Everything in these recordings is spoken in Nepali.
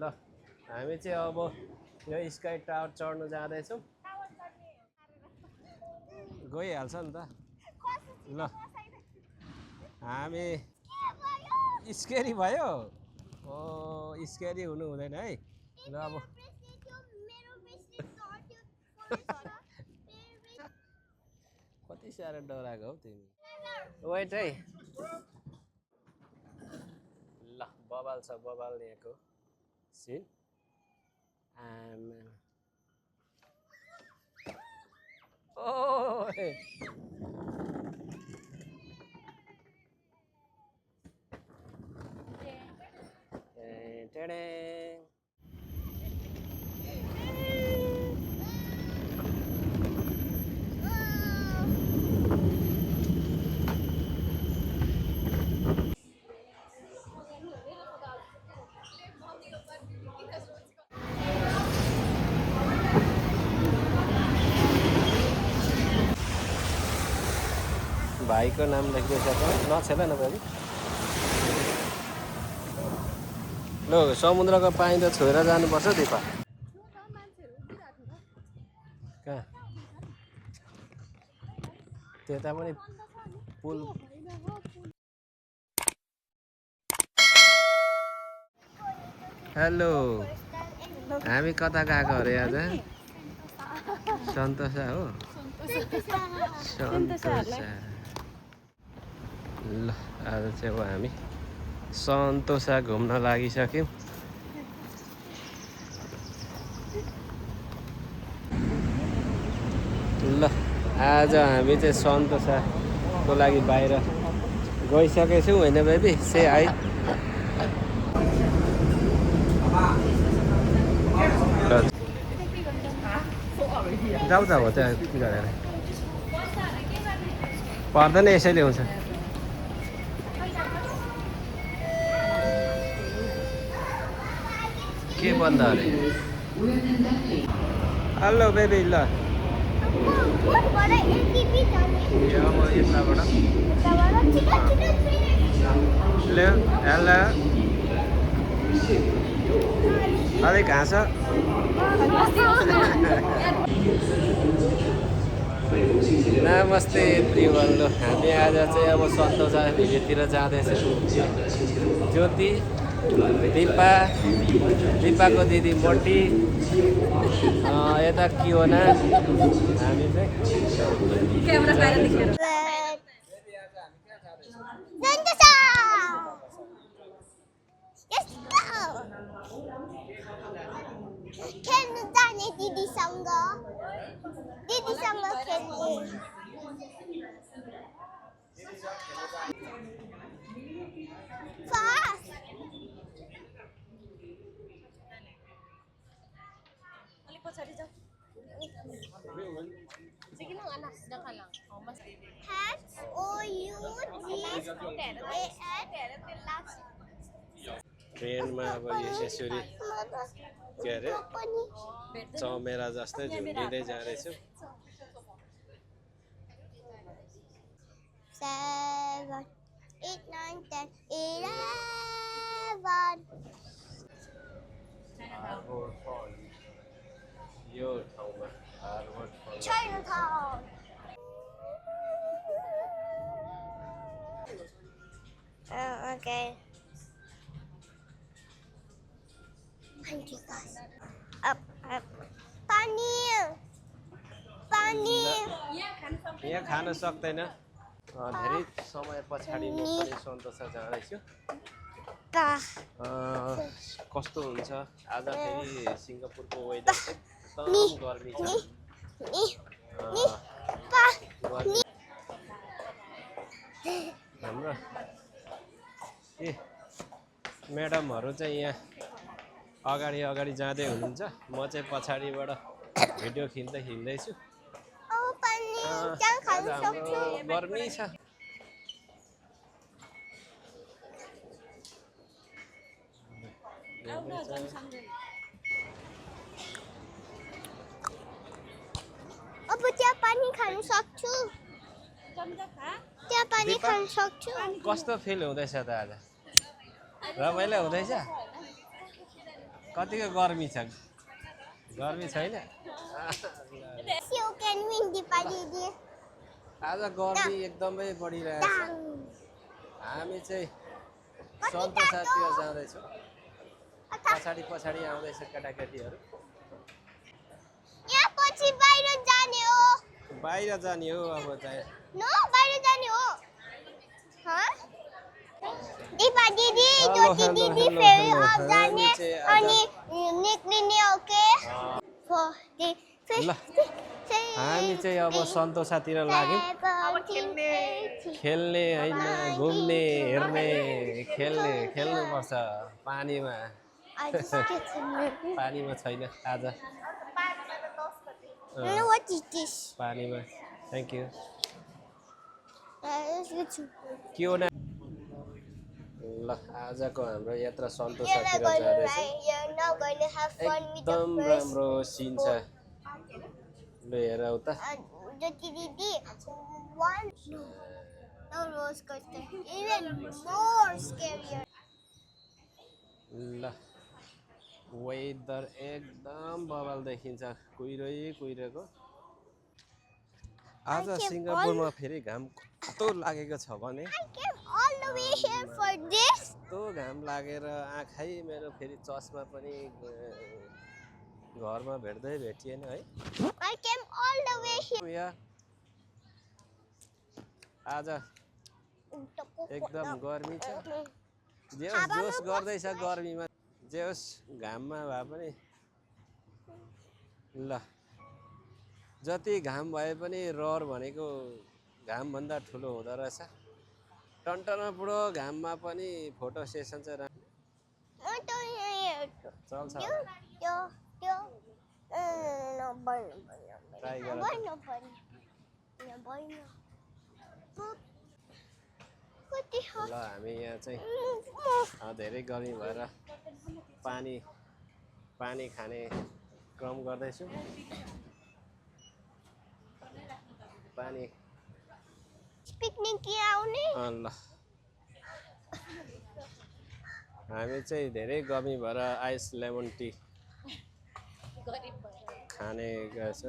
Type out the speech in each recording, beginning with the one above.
ल हामी चाहिँ अब यो स्काई टावर चढ्नु जाँदैछौँ गइहाल्छ नि त ल हामी स्केरी भयो ओ स्केरी हुनु हुँदैन है ल अब कति साह्रो डराएको हौ तिमी वेट है ल बबाल छ बबाल यहाँको सिन ओ भाइको नाम लेख्दैछ नछेल न बहिनी ल समुद्रको पानी त छोएर जानुपर्छ दिपा कहाँ त्यता पनि पुल हेलो हामी कता गएको अरे आज सन्तोषा हो सन्तोषा ल आज चाहिँ अब हामी सन्तोषा घुम्न लागिसक्यौँ ल आज हामी चाहिँ सन्तोषाको लागि बाहिर गइसकेछौँ होइन बेबी से आइ जाऊ त हो त्यहाँ गरेर पर्दैन यसैले हुन्छ के बन्द अरे हेलो बेबी ल यताबाट हेलो अलिक हाँस नमस्ते एभ्रिवान ल हामी आज चाहिँ अब सन्तोषा भिलेजतिर जाँदैछौँ ज्योति दिपाको दिदी मोटी यता कियोना हामी चाहिँ खेल्नु जाने दिदीसँग खेल्ने ट्रेनमा अब यसरी के अरे चमेरा जस्तै झुन्डिँदै जाँदैछु 7, 8, 9, 10, 11 यो ठाउँमा Harvard Chinatown. Oh, okay. Thank you guys. Up. Pani. यहाँ खान सक्दैन धेरै समय पछाडि म पनि सन्तोषा जाँदैछु कस्तो हुन्छ आज फेरि सिङ्गापुरको वेदर एकदम गर्मी छ हाम्रो म्याडमहरू चाहिँ यहाँ अगाडि जाँदै हुनुहुन्छ म चाहिँ पछाडिबाट भिडियो खिच्दैछु गर्मी छ अब त्यहाँ पानी खान सक्छु त्यहाँ पानी खान सक्छु कस्तो फिल हुँदैछ त आज रमाइलो हुँदैछ कतिको गर्मी छ गर्मी छैन You can win the party. आज गर्मी एकदमै बढिरहेको छ हामी चाहिँ सन्तोषातिर जाँदैछौँ पछाडि पछाडि आउँदैछ केटाकेटीहरू यहाँ पछि बाहिर जाने हो बाहिर जाने हो अब चाहिँ नो बाहिर जाने हो दिपा दिदी ज्योति दिदी फेरि अब जाने अनि निक्लिने ओके ल हामी चाहिँ अब सन्तोषातिर लाग्यौँ खेल्ने होइन घुम्ने हेर्ने खेल्नुपर्छ पानीमा पानीमा छैन आज What is this? पानीमा थ्याङ्क यू You're के हो न ल आजको हाम्रो यात्रा सन्तोषातिर जाँदैछ not going to have fun with the एकदम first राम्रो सिन छ ल हेर उता Jyoti Didi. One no roller coaster. Even more scarier. ल वेदर एकदम बवाल देखिन्छ कुहिरेको आज सिङ्गापुरमा फेरि घाम कस्तो लागेको छ भने I came all the way here for this. कस्तो घाम लागेर आँखै मेरो फेरि चस्मा पनि घरमा भेट्दै भेटिएन है I came all the way here. यहाँ आज एकदम गर्मी छ जे होस् जोस गर्दैछ गर्मीमा जे होस् घाममा भए पनि ल जति घाम भए पनि रहर भनेको घामभन्दा ठुलो हुँदो रहेछ टन्टनमा पुरो घाममा पनि फोटो सेसन चाहिँ चल्छ ट्राई गर ल हामी यहाँ चाहिँ धेरै गर्मी भएर पानी खाने क्रम गर्दैछु पानी पिकनिक आउने ल हामी चाहिँ धेरै गर्मी भएर आइस लेमन टी खाने गर्छ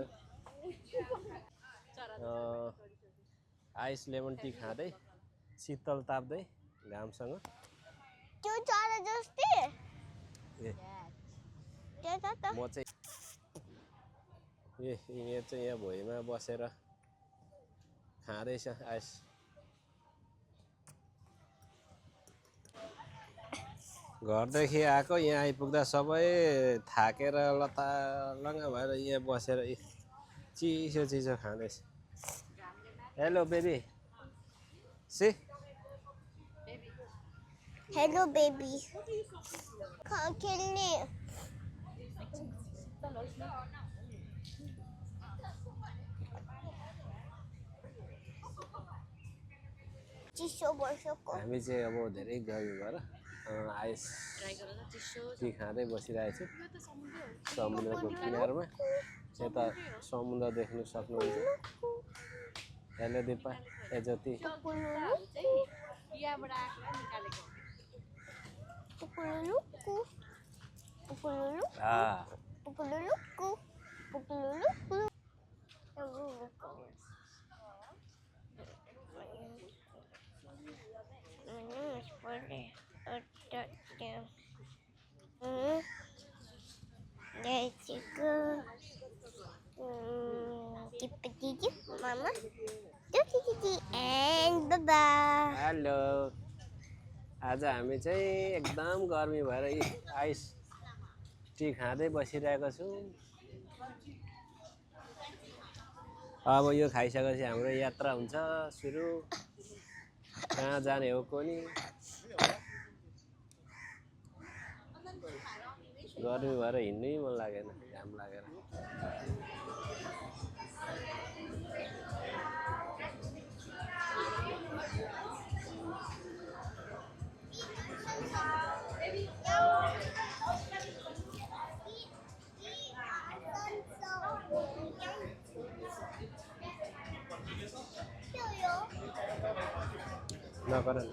आइस लेमन टी खाँदै शीतल ताप्दै घामसँग त्यो चरा जस्तै म चाहिँ यहाँ चाहिँ यहाँ भुइँमा बसेर खाँदैछ आइस घरदेखि आएको यहाँ आइपुग्दा सबै थाकेर लतालङ्गा भएर यहाँ बसेर चिसो खाँदैछ hello baby see hello baby खेल्ने चिसो वर्षको हामी चाहिँ अब धेरै गर्मी भएर आइस टी खाँदै बसिरहेको छु समुद्रको किनारमा यता समुद्र देख्न सक्नुहुन्छ हेलो दिपा ए Jyoti Let's go. Didi, Mama, Didi, and bye-bye. Hello आज हामी चाहिँ एकदम गर्मी भएर आइस टी खाँदै बसिरहेको छौँ अब यो खाइसकेपछि हाम्रो यात्रा हुन्छ सुरु कहाँ जाने हो कोनी गर्मी भएर हिँड्नै मन लागेन घाम लागेर नगर न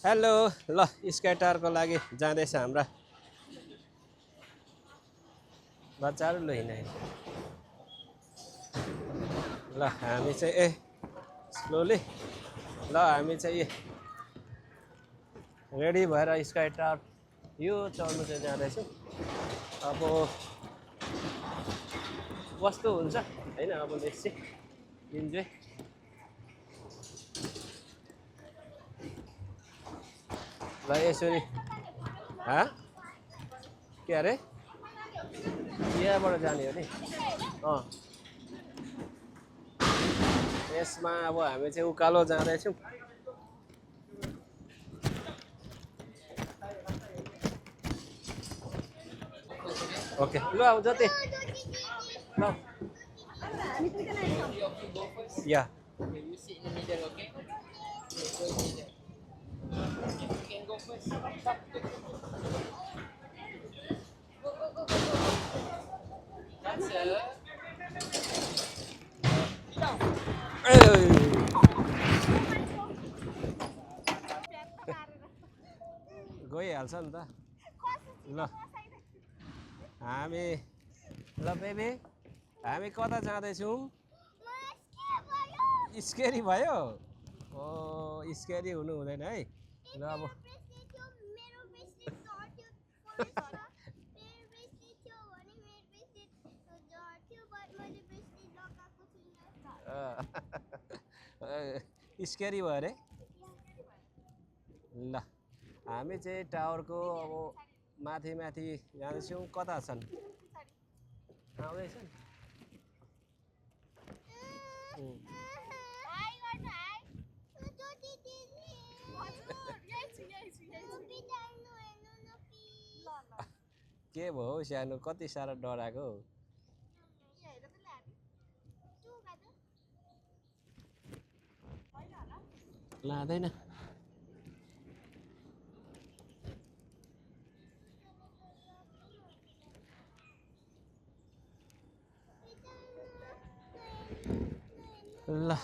हेलो ल स्काई टावरको लागि जाँदैछ हाम्रा बच्चाहरू ल हिँड ल हामी चाहिँ स्लोली ल हामी चाहिँ रेडी भएर स्काई टावर यो चढ्नु चाहिँ जाँदैछौँ अब कस्तो हुन्छ होइन अब नेक्स्ट इन्जोय ल यसरी के अरे यहाँबाट जाने हो नि यसमा अब हामी चाहिँ उकालो जाँदैछौँ ओके ल अब जति ल या गइहाल्छ नि त ल हामी ल बेबी हामी कता जाँदैछौँ स्केरी भयो ओ स्केरी हुनु हुँदैन है ल अब स्केरी भयो अरे ल हामी चाहिँ टावरको अब माथि माथि जाँदैछौँ कता छन् आउँदैछन् के भयो सानो कति साह्रो डराएको लाँदैन ल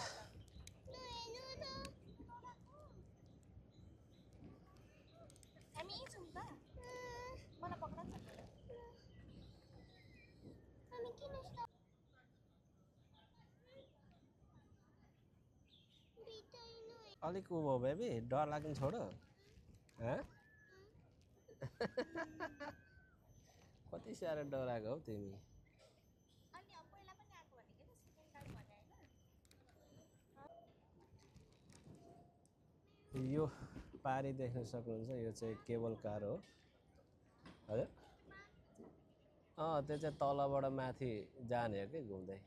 अलिक उ भयो बेबी डर लाग्नु छोडो कति साह्रो डराएको हौ तिमी यो पारी देख्न सक्नुहुन्छ यो चाहिँ केबल कार हो हजुर त्यो चाहिँ तलबाट माथि जाने हो कि घुम्दै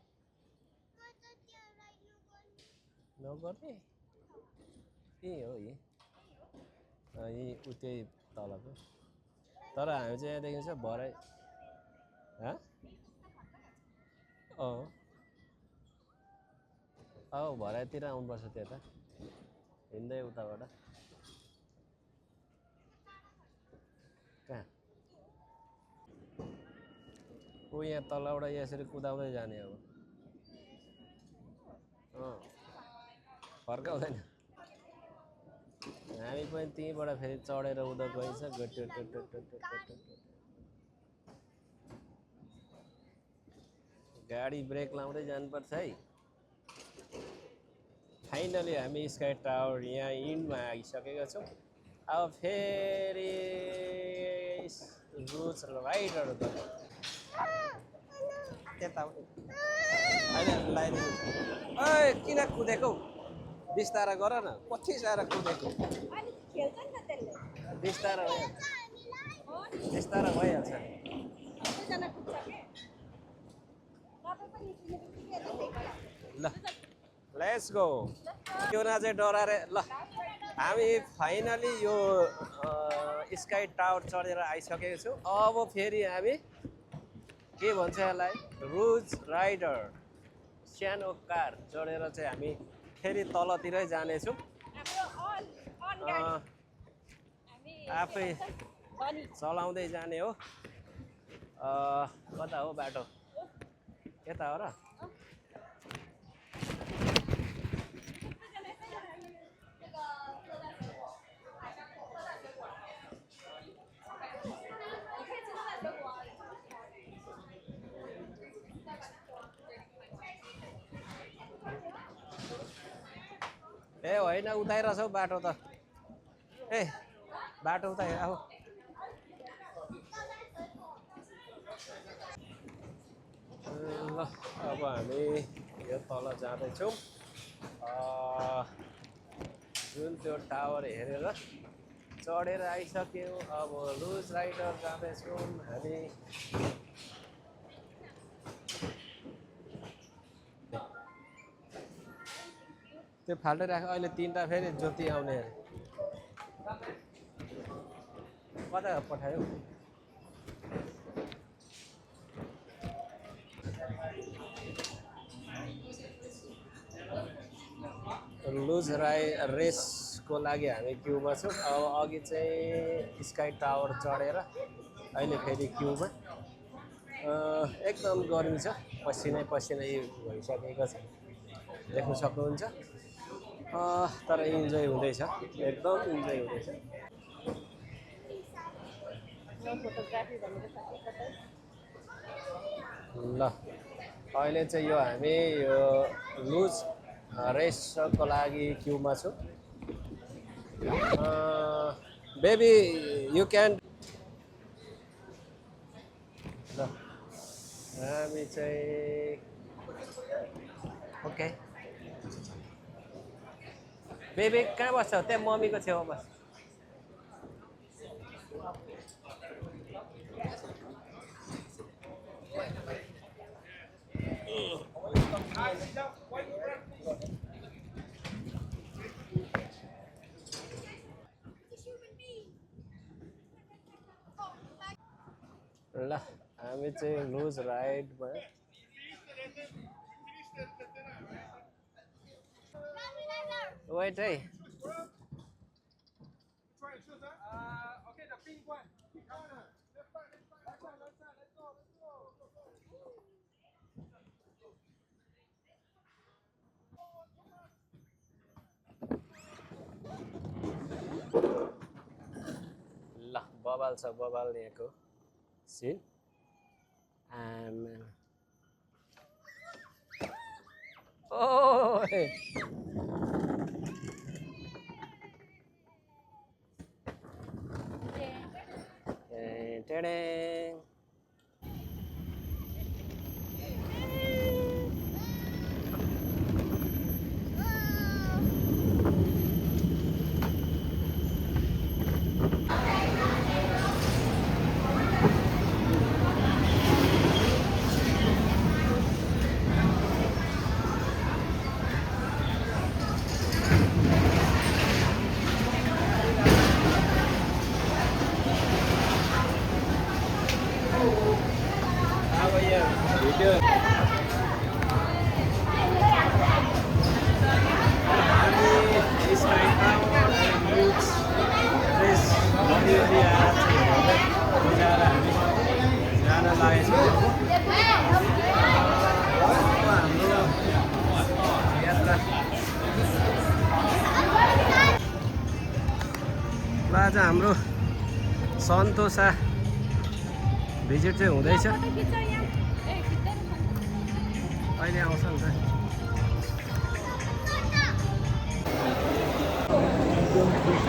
नगर्ने यही हो यही उतै तलको तर हामी चाहिँ यहाँदेखि चाहिँ भरै भराइतिर आउनुपर्छ त्यता हिँड्दै उताबाट कहाँ यहाँ तलबाट यसरी कुदाउँदै जाने अब फर्काउँदैन हामी पनि त्यहीँबाट फेरि चढेर उता गइन्छ गाडी ब्रेक लाउँदै जानुपर्छ है फाइनली हामी स्काई टावर यहाँ इन्डमा आइसकेका छौँ अब फेरि रुज राइडहरू गर्नु त्यता होइन लगाइदिनु किन कुदेको बिस्तारा गर न कति साह्रो कुदेको बिस्तारा भइहाल्छ ल लेट्स गो यो न चाहिँ डराएर ल हामी फाइनली यो स्काई टावर चढेर आइसकेको छौँ अब फेरि हामी के भन्छ यसलाई रुज राइडर सानो कार चढेर चाहिँ हामी फेरि तलतिरै जानेछौँ आफै चलाउँदै जाने हो कता हो बाटो यता हो र ए होइन उताइरहेछ हौ बाटो त ए बाटो उताइ आऊ ल अब हामी यो तल जाँदैछौँ जुन त्यो टावर हेरेर चढेर आइसक्यौँ अब लुज राइडर जाँदैछौँ हामी त्यो फाल्टै राख अहिले 3टा फेरि ज्योति आउने कता पठायो लुज रेसको लागि हामी क्युमा छौँ अब अघि चाहिँ स्काई टावर चढेर अहिले फेरि क्युमा एकदम गर्मी छ पसिनै भइसकेको छ देख्न सक्नुहुन्छ तर इन्जोय हुँदैछ एकदम इन्जोय हुँदैछ ल अहिले चाहिँ यो हामी यो लुज रेसको लागि क्युमा छु बेबी यु क्यान ल हामी चाहिँ ओके बेबी कहाँ बस्छ त्यहाँ मम्मीको छेउमा बस ल हामी चाहिँ लुज राइडमा वेट है ल बबाल छ बबाल यहाँको सिन Oh, hey. Ta-da. आज हाम्रो सन्तोषा भिजिट चाहिँ हुँदैछ अहिले आउँछ नि त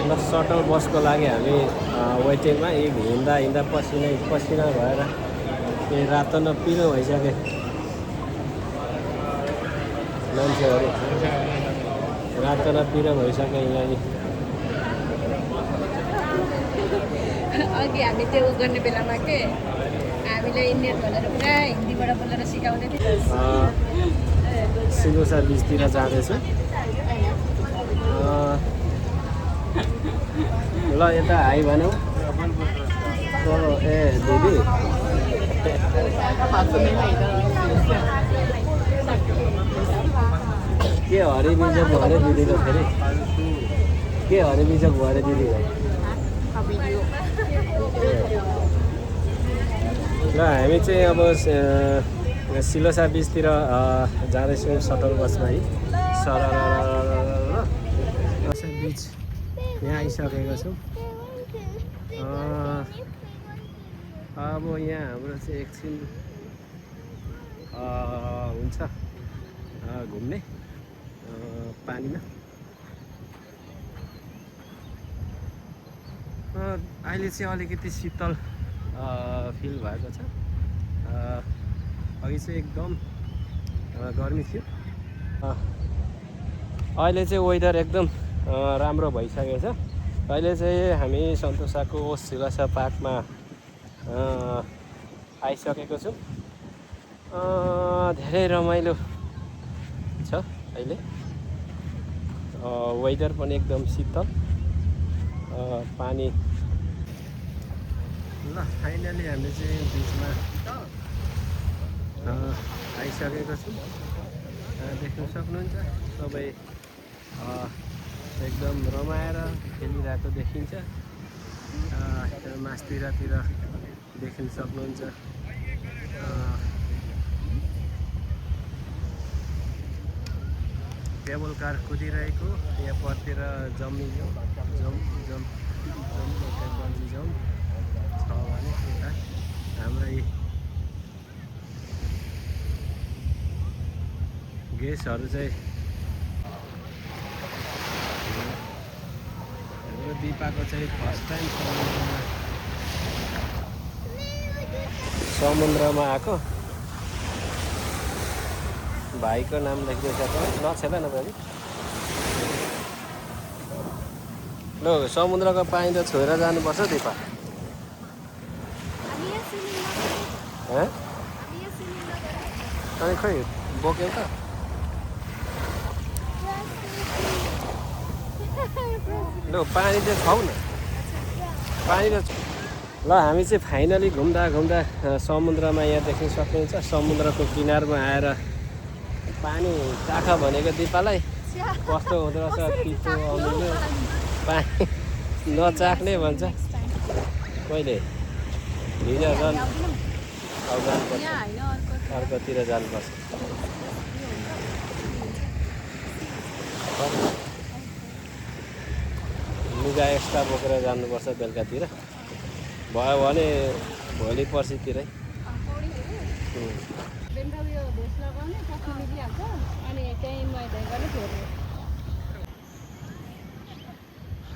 ल सटल बसको लागि हामी वेटिङमा एक हिँड्दा पसिना भएर केही रातो न पिरो भइसक्यो मान्छेहरू रातो न पिरो भइसक्यो यहाँनिर अघि हामी त्यो गर्ने बेलामा के हामीलाई इन्डियन भनेर पुरा हिन्दीबाट बोलेर सिकाउँदै थियो सिलोसा बिचतिर जाँदैछु ल यता हाई भनौँ ए दिदी के हरिबिजक भयो अरे दिदीको फेरि के हरिबिजक भयो अरे दिदीको ल हामी चाहिँ अब सिलोसा बिचतिर जाँदैछौँ सटल बसमा है सिलोसा बिच यहाँ आइसकेको छौँ अब यहाँ हाम्रो चाहिँ एकछिन हुन्छ घुम्ने पानीमा अहिले चाहिँ अलिकति शीतल फिल भएको छ। अघि चाहिँ एकदम गर्मी थियो। अहिले चाहिँ वेदर एकदम राम्रो भइसकेको छ। अहिले चाहिँ हामी सन्तोसाको सिलासा पार्कमा आइसकेको छौँ। धेरै रमाइलो छ अहिले। वेदर पनि एकदम शीतल, पानी। ल फाइनली हामी चाहिँ बिचमा आइसकेको छौँ। देख्न सक्नुहुन्छ सबै एकदम रमाएर खेलिरहेको देखिन्छ। मास्तिरतिर देख्न सक्नुहुन्छ केबल कार कुदिरहेको। यहाँ परतिर बन्जी जम्प छ भने यता हाम्रै गेस्टहरू चाहिँ हाम्रो दिपाको चाहिँ फर्स्ट टाइम समुद्रमा आएको। भाइको नाम लेख्दैछ नछेला न भाइ। ल समुद्रको पानी त छोएर जानुपर्छ दिपा। अनि खै बोक्यौ त। ल पानी चाहिँ खाऊ न, पानी त। ल हामी चाहिँ फाइनली घुम्दा घुम्दा समुद्रमा यहाँ देख्न सक्नुहुन्छ। समुद्रको किनारमा आएर पानी चाख भनेको दिपालाई कस्तो हुँदो रहेछ, पितो आउनु। पानी नचाख्ने भन्छ कहिले। हिजो झन् अब जानुपर्छ, अर्कोतिर जानुपर्छ। लुगा एक्स्ट्रा बोकेर जानुपर्छ बेलुकातिर, भयो भने भोलि पर्सितिरै।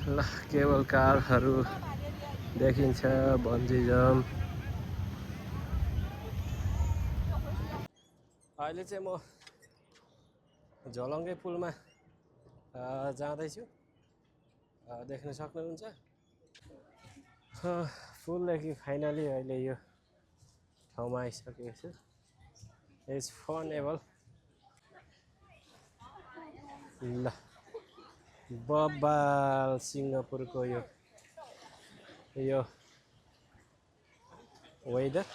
ल केबल कारहरू देखिन्छ, बन्जी जम्प। अहिले चाहिँ म झलङ्गे पुलमा जाँदैछु। देख्न सक्नुहुन्छ पुलदेखि फाइनली अहिले यो ठाउँमा आइसकेको छु। इट्स फनेबल। ल बब्बाल सिङ्गापुरको यो वेदर।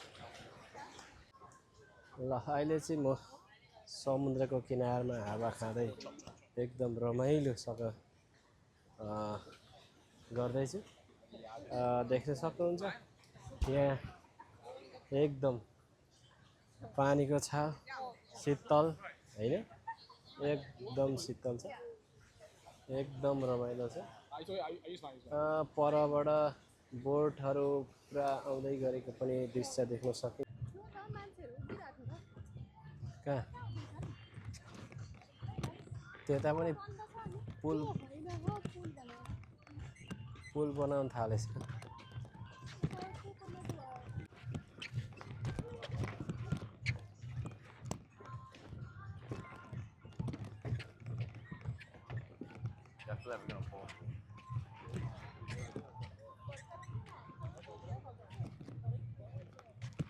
ल अहिले चाहिँ म समुद्रको किनारमा हावा खाँदै एकदम रमाइलोसँग गर्दैछु। देख्न सक्नुहुन्छ यहाँ एकदम पानीको छाल शीतल होइन, एकदम शीतल छ, एकदम रमाइलो छ। परबाट बोटहरू पुरा आउँदै गरेको पनि दृश्य देख्न सकिन्छ। कहाँ त्यता पनि पुल बनाउन थालेछ। That's never gonna fall.